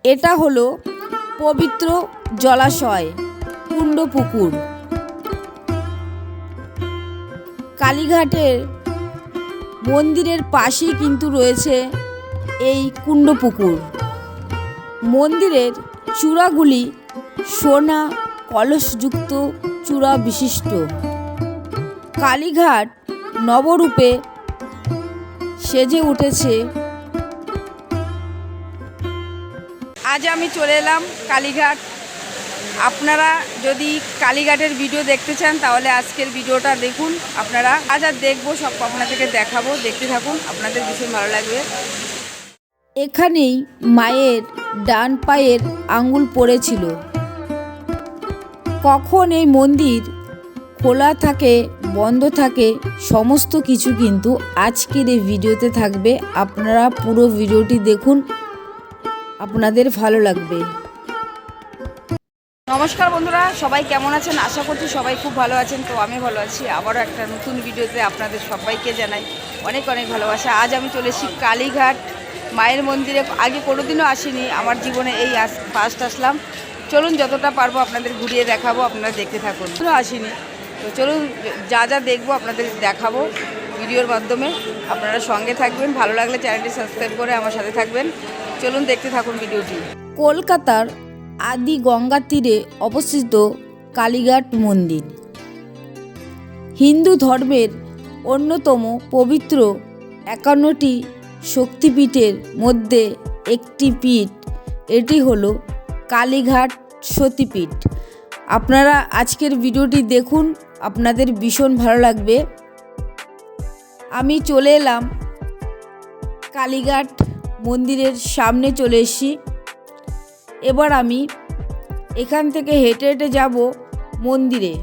এটা হলো পবিত্র জলাশয় কুণ্ডপুকুর। কালীঘাটের মন্দিরের পাশেই কিন্তু রয়েছে এই কুণ্ডপুকুর। মন্দিরের চূড়াগুলি সোনা কলসযুক্ত চূড়া বিশিষ্ট। কালীঘাট নবরূপে সেজে উঠেছে। আজ আমি চলে এলাম কালীঘাট। আপনারা যদি কালীঘাটের ভিডিও দেখতে চান তাহলে আজকের ভিডিওটা দেখুন। আপনারা আজ আর দেখবো, সব আপনাদেরকে দেখাবো, দেখতে থাকুন, আপনাদের ভীষণ ভালো লাগবে। এখানেই মায়ের ডান পায়ের আঙুল পড়েছিল। কখন এই মন্দির খোলা থাকে বন্ধ থাকে সমস্ত কিছু কিন্তু আজকের এই ভিডিওতে থাকবে। আপনারা পুরো ভিডিওটি দেখুন, আপনাদের ভালো লাগবে। নমস্কার বন্ধুরা, সবাই কেমন আছেন? আশা করছি সবাই খুব ভালো আছেন। তো আমি ভালো আছি। আবারও একটা নতুন ভিডিওতে আপনাদের সবাইকে জানাই অনেক অনেক ভালোবাসা। আজ আমি চলে এসেছি কালীঘাট মায়ের মন্দিরে। আগে কোনোদিনও আসিনি, আমার জীবনে এই ফার্স্ট আসলাম। চলুন যতটা পারবো আপনাদের ঘুরিয়ে দেখাবো, আপনারা দেখতে থাকুন। আসিনি তো চলুন যা যা দেখবো আপনাদের দেখাবো ভিডিওর মাধ্যমে। আপনারা সঙ্গে থাকবেন, ভালো লাগলে চ্যানেলটি সাবস্ক্রাইব করে আমার সাথে থাকবেন। চলুন দেখতে থাকুন ভিডিওটি। কলকাতার আদি গঙ্গা তীরে অবস্থিত কালীঘাট মন্দির হিন্দু ধর্মের অন্যতম পবিত্র 51টি শক্তিপীঠের মধ্যে একটি পীঠ। এটি হলো কালীঘাট সতীপীঠ। আপনারা আজকের ভিডিওটি দেখুন, আপনাদের ভীষণ ভালো লাগবে। আমি চলে এলাম কালীঘাট মন্দিরের সামনে চলে এসেছি। এবার আমি এখান থেকে হেঁটে হেঁটে যাব মন্দিরে।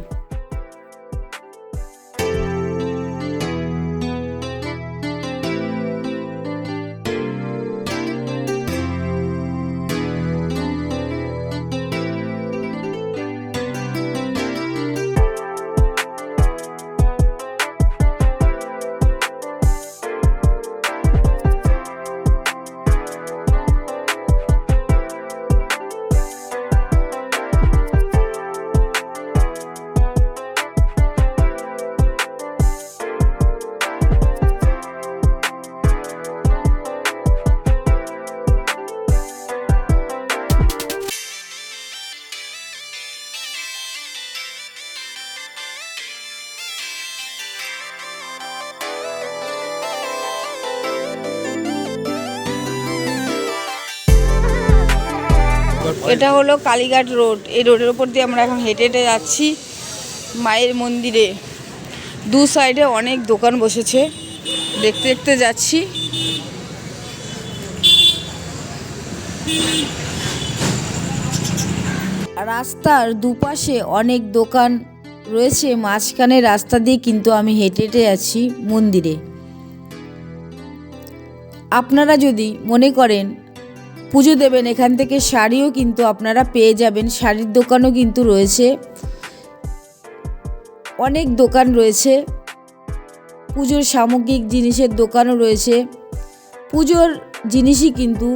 এটা হলো কালীঘাট রোড। এই রোডের উপর দিয়ে আমরা এখন হেঁটে হেঁটে যাচ্ছি মায়ের মন্দিরে। দু সাইডে অনেক দোকান বসেছে, দেখতে দেখতে যাচ্ছি। রাস্তার দুপাশে অনেক দোকান রয়েছে, মাঝখানে রাস্তা দিয়ে কিন্তু আমি হেঁটে হেঁটে যাচ্ছি মন্দিরে। আপনারা যদি মনে করেন পুজো দেবেন, এখান থেকে শাড়িও কিন্তু আপনারা পেয়ে যাবেন। শাড়ির দোকানও কিন্তু রয়েছে, অনেক দোকান রয়েছে। পুজোর সামগ্রিক জিনিসের দোকানও রয়েছে। পুজোর জিনিসই কিন্তু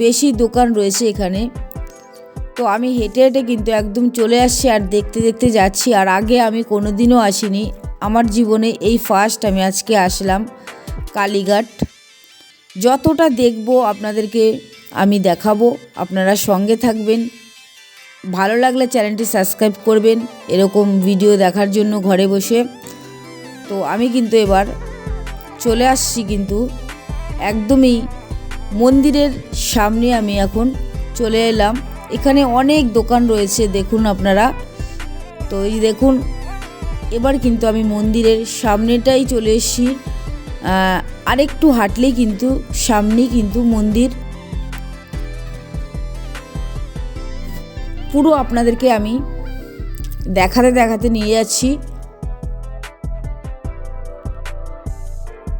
বেশি দোকান রয়েছে এখানে। তো আমি হেঁটে হেঁটে কিন্তু একদম চলে আসছি আর দেখতে দেখতে যাচ্ছি। আর আগে আমি কোনোদিনও আসিনি, আমার জীবনে এই ফার্স্ট আমি আজকে আসলাম কালীঘাট। যতটা দেখব আপনাদেরকে আমি দেখাবো, আপনারা সঙ্গে থাকবেন। ভালো লাগলে চ্যানেলটি সাবস্ক্রাইব করবেন এরকম ভিডিও দেখার জন্য ঘরে বসে। তো আমি কিন্তু এবার চলে আসছি কিন্তু একদমই মন্দিরের সামনে আমি এখন চলে এলাম। এখানে অনেক দোকান রয়েছে দেখুন আপনারা। তো এই দেখুন, এবার কিন্তু আমি মন্দিরের সামনেটাই চলে এসেছি। আরেকটু হাঁটলেই কিন্তু সামনেই কিন্তু মন্দির। পুরো আপনাদেরকে আমি দেখাতে দেখাতে নিয়ে যাচ্ছি।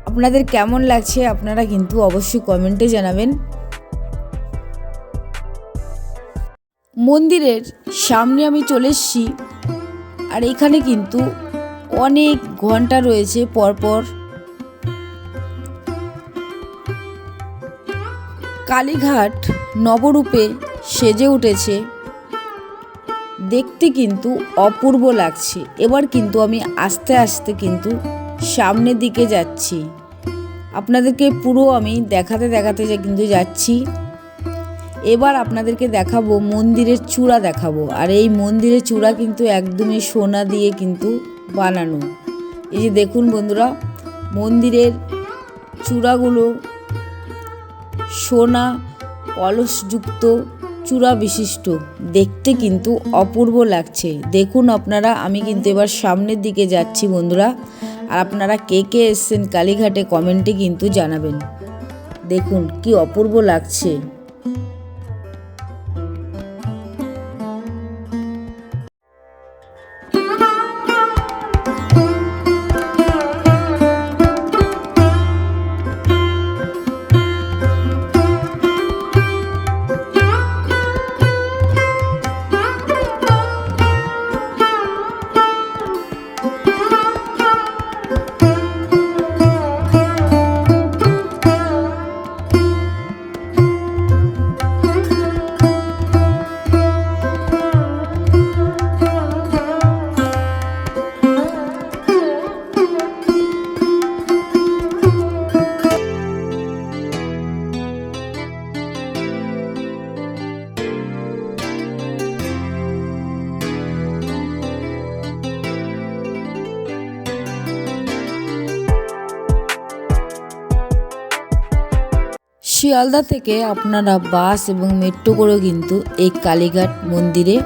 আপনাদের কেমন লাগছে আপনারা কিন্তু অবশ্যই কমেন্টে জানাবেন। মন্দিরের সামনে আমি চলে এসেছি, আর এখানে কিন্তু অনেক ঘন্টা রয়েছে পরপর। কালীঘাট নবরূপে সেজে উঠেছে, দেখতে কিন্তু অপূর্ব লাগছে। এবার কিন্তু আমি আস্তে আস্তে কিন্তু সামনের দিকে যাচ্ছি, আপনাদেরকে পুরো আমি দেখাতে দেখাতে কিন্তু যাচ্ছি। এবার আপনাদেরকে দেখাবো মন্দিরের চূড়া দেখাবো। আর এই মন্দিরের চূড়া কিন্তু একদমই সোনা দিয়ে কিন্তু বানানো। এই যে দেখুন বন্ধুরা, মন্দিরের চূড়াগুলো সোনা কলসযুক্ত চূড়া বিশিষ্ট, দেখতে কিন্তু অপূর্ব লাগছে। দেখুন আপনারা, আমি কিন্তু এবার সামনের দিকে যাচ্ছি বন্ধুরা। আর আপনারা কে কে এসছেন কালীঘাটে কমেন্টে কিন্তু জানাবেন। দেখুন কি অপূর্ব লাগছে। শিয়ালদা থেকে আপনারা বাস এবং মেট্রো করেও কিন্তু এই কালীঘাট মন্দিরে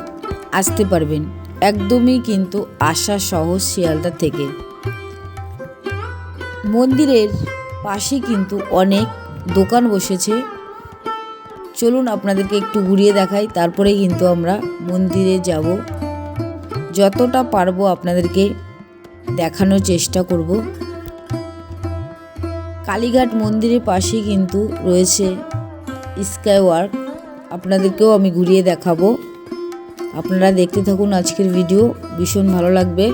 আসতে পারবেন। একদমই কিন্তু আসা সহজ শিয়ালদা থেকে। মন্দিরের পাশে কিন্তু অনেক দোকান বসেছে। চলুন আপনাদেরকে একটু ঘুরিয়ে দেখাই, তারপরে কিন্তু আমরা মন্দিরে যাব। যতটা পারবো আপনাদেরকে দেখানোর চেষ্টা করব। কালীঘাট মন্দিরের পাশে কিন্তু রয়েছে স্কাই ওয়াক, আপনাদেরকেও আমি ঘুরিয়ে দেখাবো। আপনারা দেখতে থাকুন আজকের ভিডিও, ভীষণ ভালো লাগবে।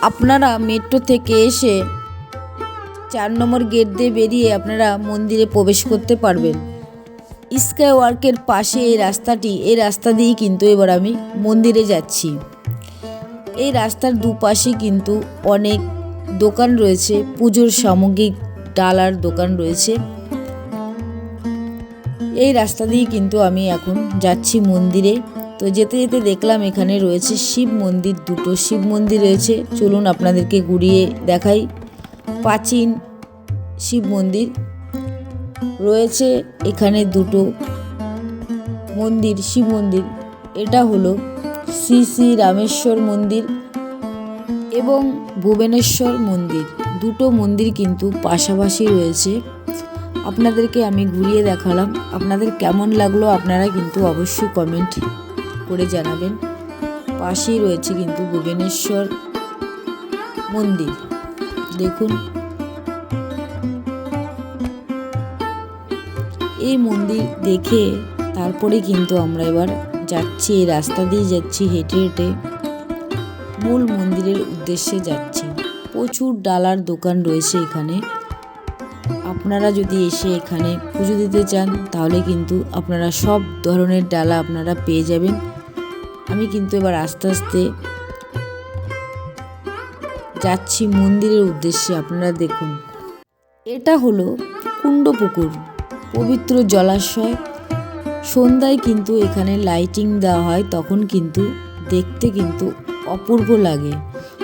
আপনারা মেট্রো থেকে এসে 4 নম্বর গেট দিয়ে বেরিয়ে আপনারা মন্দিরে প্রবেশ করতে পারবেন। স্কাই ওয়াকের পাশে এই রাস্তাটি, এই রাস্তা দিয়েই কিন্তু এবার আমি মন্দিরে যাচ্ছি। এই রাস্তার দুপাশে কিন্তু অনেক দোকান রয়েছে, পুজোর সামগ্রিক ডালার দোকান রয়েছে। এই রাস্তা দিয়ে কিন্তু আমি এখন যাচ্ছি মন্দিরে। তো যেতে যেতে দেখলাম এখানে রয়েছে শিব মন্দির, দুটো শিব মন্দির রয়েছে। চলুন আপনাদেরকে ঘুরিয়ে দেখাই। প্রাচীন শিব মন্দির রয়েছে এখানে, দুটো মন্দির, শিব মন্দির। এটা হলো শ্রী শ্রী রামেশ্বর মন্দির এবং ভুবনেশ্বর মন্দির। দুটো মন্দির কিন্তু পাশাপাশি রয়েছে। আপনাদেরকে আমি ঘুরিয়ে দেখালাম, আপনাদের কেমন লাগলো আপনারা কিন্তু অবশ্যই কমেন্ট করে জানাবেন। পাশেই রয়েছে কিন্তু ভুবনেশ্বর মন্দির। দেখুন এই মন্দির দেখে তারপরে কিন্তু আমরা এবার যাচ্ছি, এই রাস্তা দিয়ে যাচ্ছি হেঁটে হেঁটে মূল মন্দিরের উদ্দেশ্যে যাচ্ছি। প্রচুর ডালার দোকান রয়েছে এখানে। আপনারা যদি এসে এখানে পুজো দিতে চান তাহলে কিন্তু আপনারা সব ধরনের ডালা আপনারা পেয়ে যাবেন। আমি কিন্তু এবার আস্তে আস্তে যাচ্ছি মন্দিরের উদ্দেশ্যে। আপনারা দেখুন, এটা হলো কুণ্ডপুকুর, পবিত্র জলাশয়। সন্ধ্যায় কিন্তু এখানে লাইটিং দেওয়া হয়, তখন কিন্তু দেখতে কিন্তু অপূর্ব লাগে,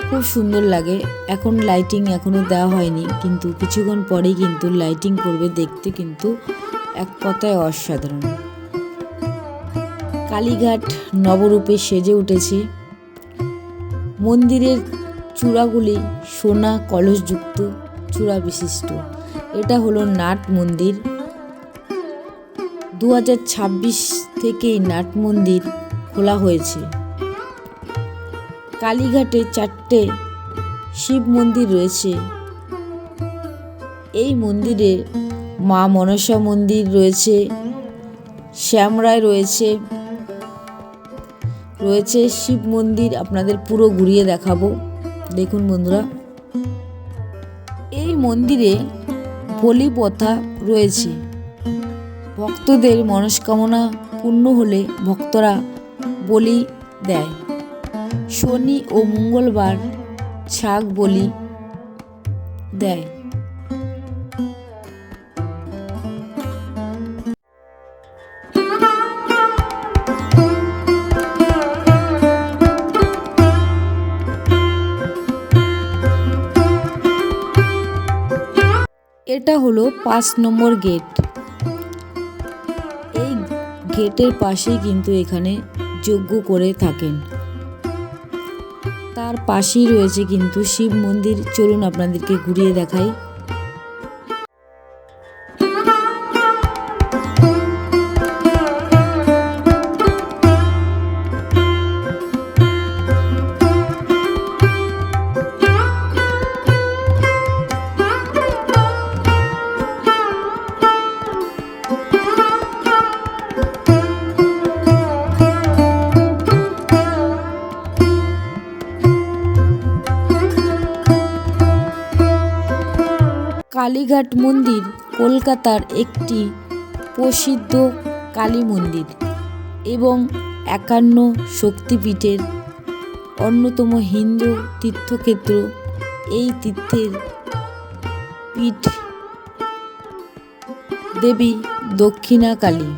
খুব সুন্দর লাগে। এখন লাইটিং এখনও দেওয়া হয়নি, কিন্তু কিছুক্ষণ পরেই কিন্তু লাইটিং করবে। দেখতে কিন্তু এক কথায় অসাধারণ। কালীঘাট নবরূপে সেজে উঠেছে। মন্দিরের চূড়াগুলি সোনা কলসযুক্ত চূড়া বিশিষ্ট। এটা হলো নাট মন্দির। 2026 থেকেই নাট মন্দির খোলা হয়েছে। কালীঘাটে 4টে শিব মন্দির রয়েছে। এই মন্দিরে মা মনসা মন্দির রয়েছে, শ্যামরায় রয়েছে, রয়েছে শিব মন্দির। আপনাদের পুরো ঘুরিয়ে দেখাবো। দেখুন বন্ধুরা, এই মন্দিরে বলি প্রথা রয়েছে। ভক্তদের মনস্কামনা পূর্ণ হলে ভক্তরা বলি দেয়। শনি ও মঙ্গলবার ছাগ বলি দেয়। এটা হলো 5 নম্বর গেট। এই গেটের পাশেই কিন্তু এখানে যজ্ঞ করে থাকেন। তার পাশেই রয়েছে কিন্তু শিব মন্দির। চলুন আপনাদেরকে ঘুরিয়ে দেখাই। কালীঘাট মন্দির কলকাতার একটি প্রসিদ্ধ কালী মন্দির এবং 51 শক্তিপীঠের অন্যতম হিন্দু তীর্থক্ষেত্র। এই তীর্থের পীঠ দেবী দক্ষিণা কালী।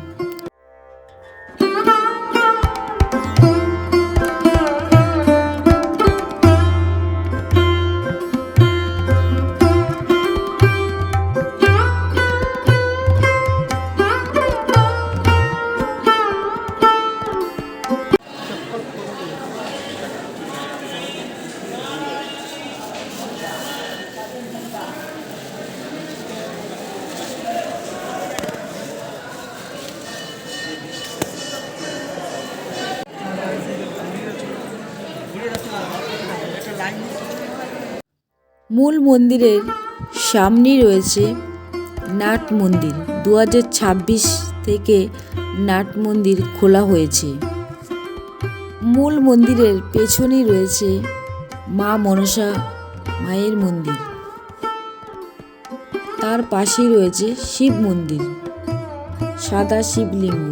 মূল মন্দিরের সামনেই রয়েছে নাট মন্দির। 2026 থেকে নাট মন্দির খোলা হয়েছে। মূল মন্দিরের পেছনেই রয়েছে মা মনসা মায়ের মন্দির। তার পাশেই রয়েছে শিব মন্দির, সাদা শিবলিঙ্গ।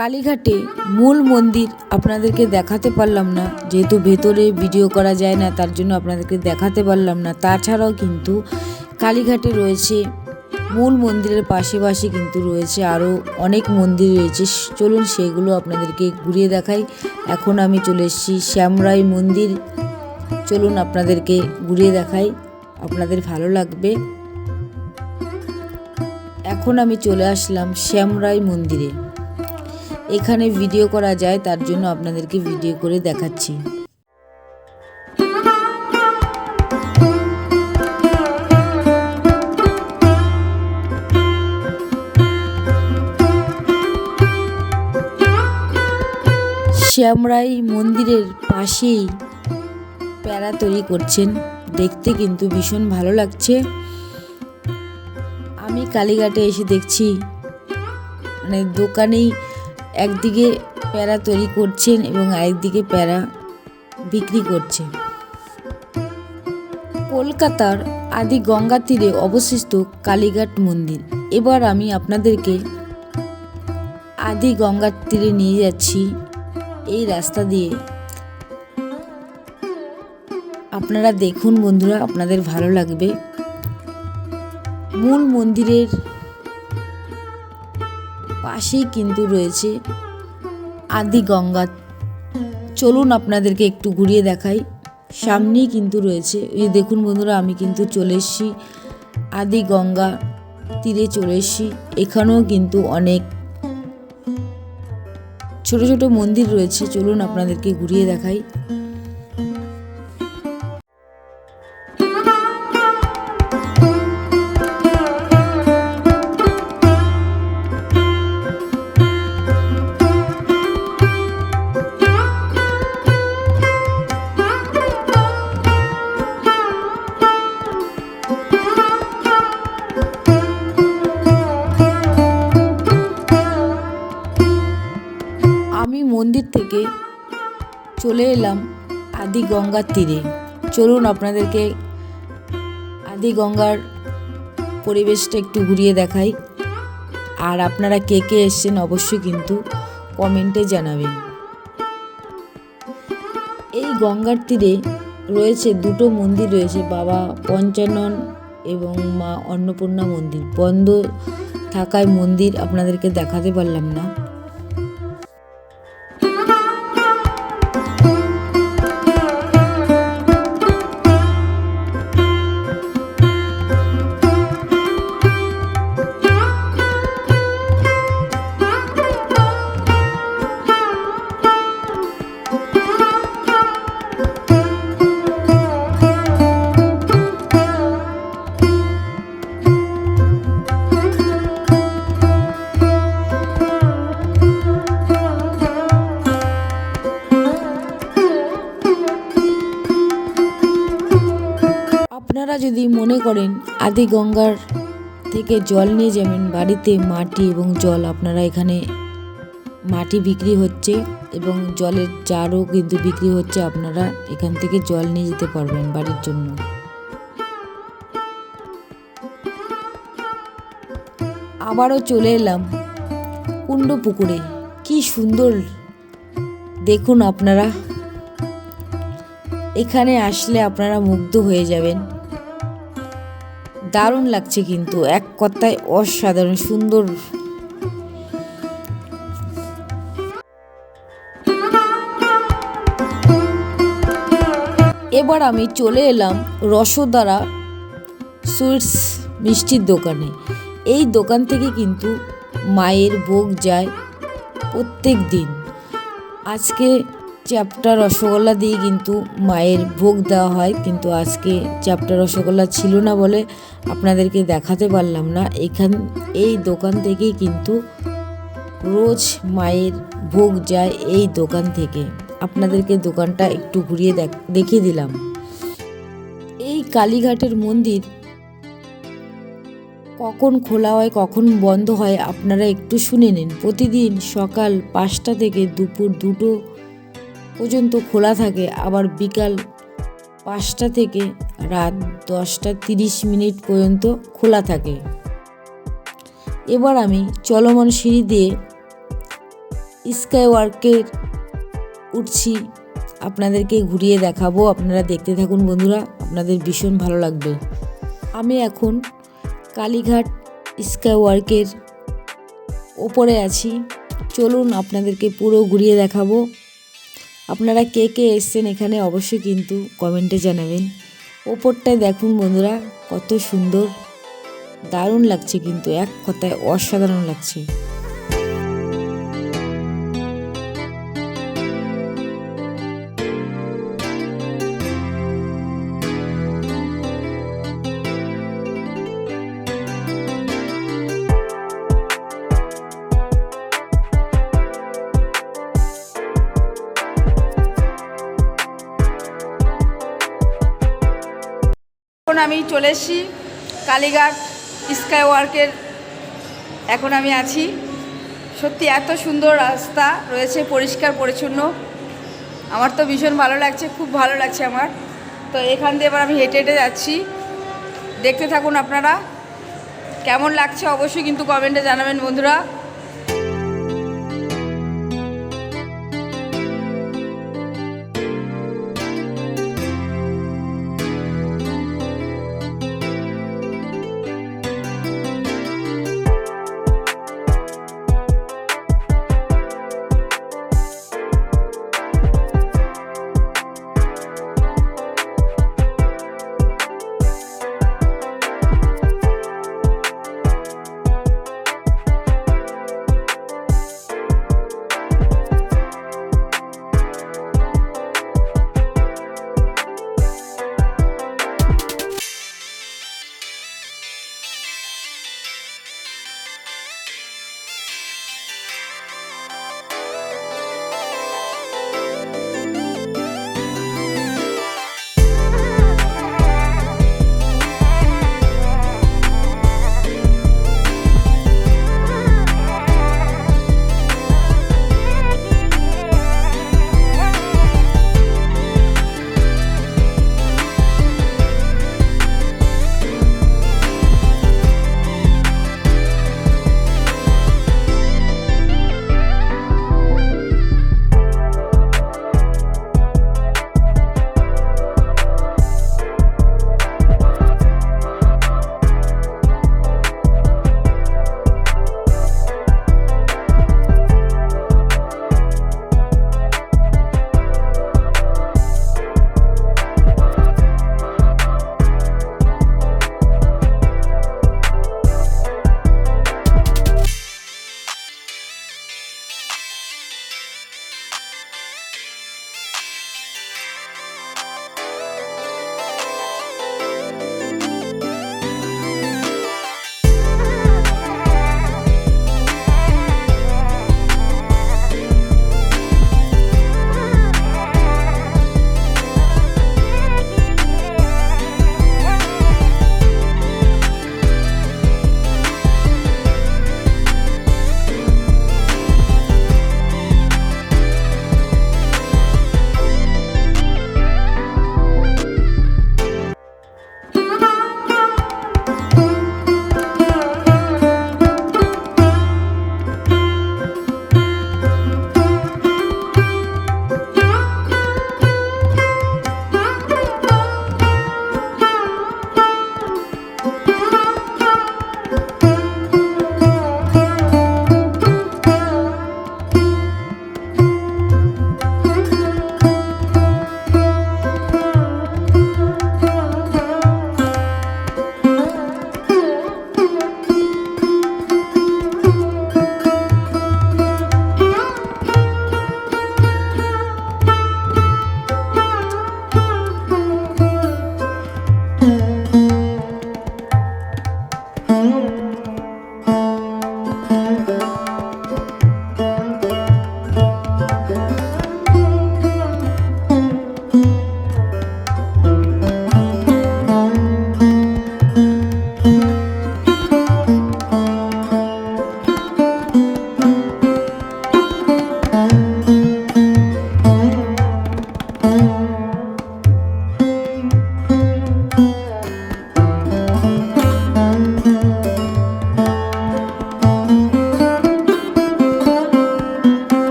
কালীঘাটে মূল মন্দির আপনাদেরকে দেখাতে পারলাম না, যেহেতু ভেতরে ভিডিও করা যায় না, তার জন্য আপনাদেরকে দেখাতে পারলাম না। তাছাড়াও কিন্তু কালীঘাটে রয়েছে মূল মন্দিরের পাশে কিন্তু রয়েছে আরও অনেক মন্দির রয়েছে। চলুন সেগুলো আপনাদেরকে ঘুরিয়ে দেখাই। এখন আমি চলে এসেছি শ্যামরাই মন্দির। চলুন আপনাদেরকে ঘুরিয়ে দেখাই, আপনাদের ভালো লাগবে। এখন আমি চলে আসলাম শ্যামরাই মন্দিরে। এখানে ভিডিও করা যায়, তার জন্য আপনাদেরকে ভিডিও করে দেখাচ্ছি। শ্যামরাই মন্দিরের পাশেই প্যারা তৈরি করছেন, দেখতে কিন্তু ভীষণ ভালো লাগছে। আমি কালীঘাটে এসে দেখছি মানে দোকানেই একদিকে প্যারা তৈরি করছেন এবং আরেকদিকে প্যারা বিক্রি করছে। কলকাতার আদি গঙ্গা তীরে অবস্থিত কালীঘাট মন্দির। এবার আমি আপনাদেরকে আদি গঙ্গার তীরে নিয়ে যাচ্ছি। এই রাস্তা দিয়ে আপনারা দেখুন বন্ধুরা, আপনাদের ভালো লাগবে। মূল মন্দিরের পাশেই কিন্তু রয়েছে আদি গঙ্গা। চলুন আপনাদেরকে একটু ঘুরিয়ে দেখাই। সামনেই কিন্তু রয়েছে, এই দেখুন বন্ধুরা, আমি কিন্তু চলে এসেছি আদি গঙ্গা তীরে চলে এসেছি। এখানেও কিন্তু অনেক ছোট ছোট মন্দির রয়েছে। চলুন আপনাদেরকে ঘুরিয়ে দেখাই। আমি মন্দির থেকে চলে এলাম আদি গঙ্গার তীরে। চলুন আপনাদেরকে আদি গঙ্গার পরিবেশটা একটু ঘুরিয়ে দেখাই। আর আপনারা কে কে এসছেন অবশ্যই কিন্তু কমেন্টে জানাবেন। এই গঙ্গার তীরে রয়েছে দুটো মন্দির রয়েছে, বাবা পঞ্চানন এবং মা অন্নপূর্ণা মন্দির। বন্ধ থাকায় মন্দির আপনাদেরকে দেখাতে পারলাম না। আপনারা যদি মনে করেন আদি গঙ্গার থেকে জল নিয়ে যাবেন বাড়িতে, মাটি এবং জল, আপনারা এখানে মাটি বিক্রি হচ্ছে এবং জলের জারও কিন্তু বিক্রি হচ্ছে। আপনারা এখান থেকে জল নিয়ে যেতে পারবেন বাড়ির জন্য। আবারও চলে এলাম কুণ্ড পুকুরে। কি সুন্দর দেখুন আপনারা, এখানে আসলে আপনারা মুগ্ধ হয়ে যাবেন। দারুণ লাগছে কিন্তু, এক কথায় অসাধারণ সুন্দর। এবার আমি চলে এলাম রসদারা সুইটস মিষ্টির দোকানে। এই দোকান থেকে কিন্তু মায়ের ভোগ যায় প্রত্যেক দিন। আজকে চ্যাপ্টা রসগোল্লা দিয়ে কিন্তু মায়ের ভোগ দেওয়া হয়, কিন্তু আজকে চ্যাপ্টা রসগোল্লা ছিল না বলে আপনাদেরকে দেখাতে পারলাম না। এই দোকান থেকেই কিন্তু রোজ মায়ের ভোগ যায় এই দোকান থেকে। আপনাদেরকে দোকানটা একটু ঘুরিয়ে দেখিয়ে দিলাম। এই কালীঘাটের মন্দির কখন খোলা হয় কখন বন্ধ হয় আপনারা একটু শুনে নিন। প্রতিদিন সকাল 5টা থেকে দুপুর 2টো পর্যন্ত খোলা থাকে, আবার বিকাল 5টা থেকে রাত 10টা 30 পর্যন্ত খোলা থাকে। এবার আমি চলমান সিঁড়ি দিয়ে স্কাই ওয়ার্কে উঠছি, আপনাদেরকে ঘুরিয়ে দেখাবো। আপনারা দেখতে থাকুন বন্ধুরা, আপনাদের ভীষণ ভালো লাগবে। আমি এখন কালীঘাট স্কাই ওয়ার্কের ওপরে আছি। চলুন আপনাদেরকে পুরো ঘুরিয়ে দেখাবো। আপনারা কে কে এসছেন এখানে অবশ্যই কিন্তু কমেন্টে জানাবেন। ওপরটায় দেখুন বন্ধুরা কত সুন্দর, দারুণ লাগছে কিন্তু, এক কথায় অসাধারণ লাগছে। এখন আমি চলে এসেছি কালীঘাট স্কাই ওয়ার্কের। এখন আমি আছি, সত্যি এত সুন্দর রাস্তা রয়েছে, পরিষ্কার পরিচ্ছন্ন। আমার তো ভীষণ ভালো লাগছে, খুব ভালো লাগছে আমার। তো এখান দিয়ে এবার আমি হেঁটে হেঁটে যাচ্ছি, দেখতে থাকুন আপনারা। কেমন লাগছে অবশ্যই কিন্তু কমেন্টে জানাবেন বন্ধুরা।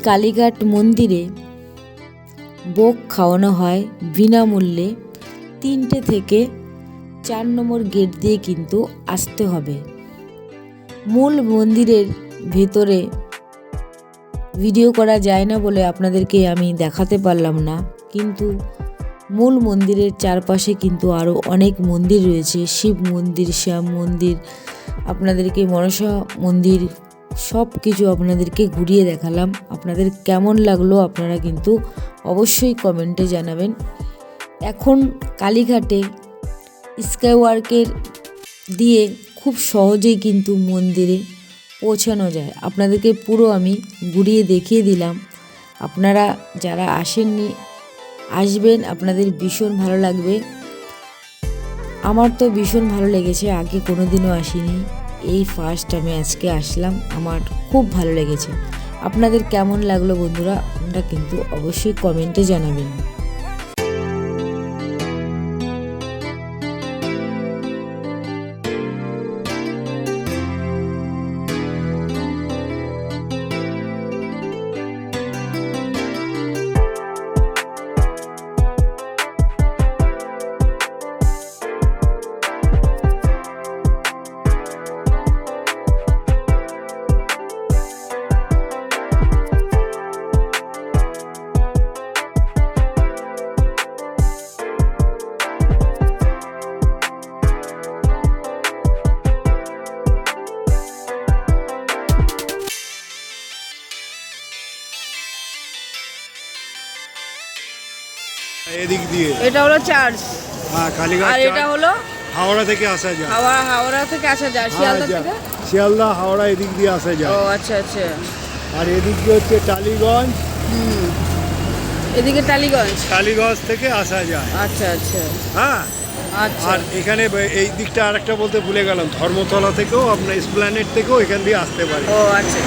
কালীঘাট মন্দিরে ভোগ খাওয়ানো হয় বিনামূল্যে। 3টে থেকে 4 নম্বর গেট দিয়ে কিন্তু আসতে হবে। মূল মন্দিরের ভেতরে ভিডিও করা যায় না বলে আপনাদেরকে আমি দেখাতে পারলাম না, কিন্তু মূল মন্দিরের চারপাশে কিন্তু আরও অনেক মন্দির রয়েছে। শিব মন্দির, শ্যাম মন্দির, আপনাদেরকে মনসা মন্দির, সব কিছু আপনাদেরকে ঘুরিয়ে দেখালাম। আপনাদের কেমন লাগলো আপনারা কিন্তু অবশ্যই কমেন্টে জানাবেন। এখন কালীঘাটে স্কাইওয়ার্কের দিয়ে খুব সহজেই কিন্তু মন্দিরে পৌঁছানো যায়। আপনাদেরকে পুরো আমি ঘুরিয়ে দেখিয়ে দিলাম। আপনারা যারা আসেননি আসবেন, আপনাদের ভীষণ ভালো লাগবে। আমার তো ভীষণ ভালো লেগেছে, আগে কোনো দিনও আসিনি, এই ফার্স্ট আমি আজকে আসলাম, আমার খুব ভালো লেগেছে। আপনাদের কেমন লাগলো বন্ধুরা, আপনারা কিন্তু অবশ্যই কমেন্টে জানাবেন। এদিক দিয়ে এটা হলো চার্চ, হ্যাঁ কালীঘাট। আর এটা হলো হাওড়া থেকে আসা যায়। হাওড়া থেকে আসা যায়, শিয়ালদা থেকে। শিয়ালদা হাওড়া এদিক দিয়ে আসা যায়। ও আচ্ছা আচ্ছা। আর এদিক দিয়ে হচ্ছে টালিগঞ্জ। এদিকে টালিগঞ্জ থেকে আসা যায়। আচ্ছা আচ্ছা হ্যাঁ, আচ্ছা। আর এখানে এই দিকটা আরেকটা বলতে ভুলে গেলাম, ধর্মতলা থেকেও আপনার এসপ্ল্যানেড থেকেও এখান দিয়ে আসতে পারে। ও আচ্ছা।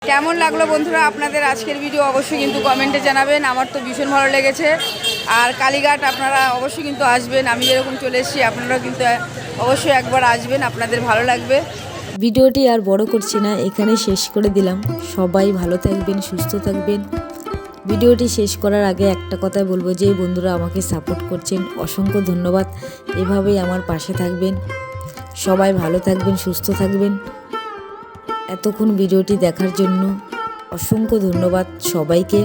কেমন লাগলো বন্ধুরা আপনাদের আজকের ভিডিও অবশ্যই কিন্তু কমেন্টে জানাবেন। আমার তো ভীষণ ভালো লেগেছে। আর কালীঘাট আপনারা অবশ্যই কিন্তু আসবেন, আমি যেরকম চলে এসেছি আপনারাও কিন্তু অবশ্যই একবার আসবেন, আপনাদের ভালো লাগবে। ভিডিওটি আর বড় করছি না, এখানে শেষ করে দিলাম। সবাই ভালো থাকবেন, সুস্থ থাকবেন। ভিডিওটি শেষ করার আগে একটা কথাই বলবো, যে বন্ধুরা আমাকে সাপোর্ট করছেন অসংখ্য ধন্যবাদ। এভাবেই আমার পাশে থাকবেন। সবাই ভালো থাকবেন, সুস্থ থাকবেন। এতক্ষণ ভিডিওটি দেখার জন্য অসংখ্য ধন্যবাদ সবাইকে।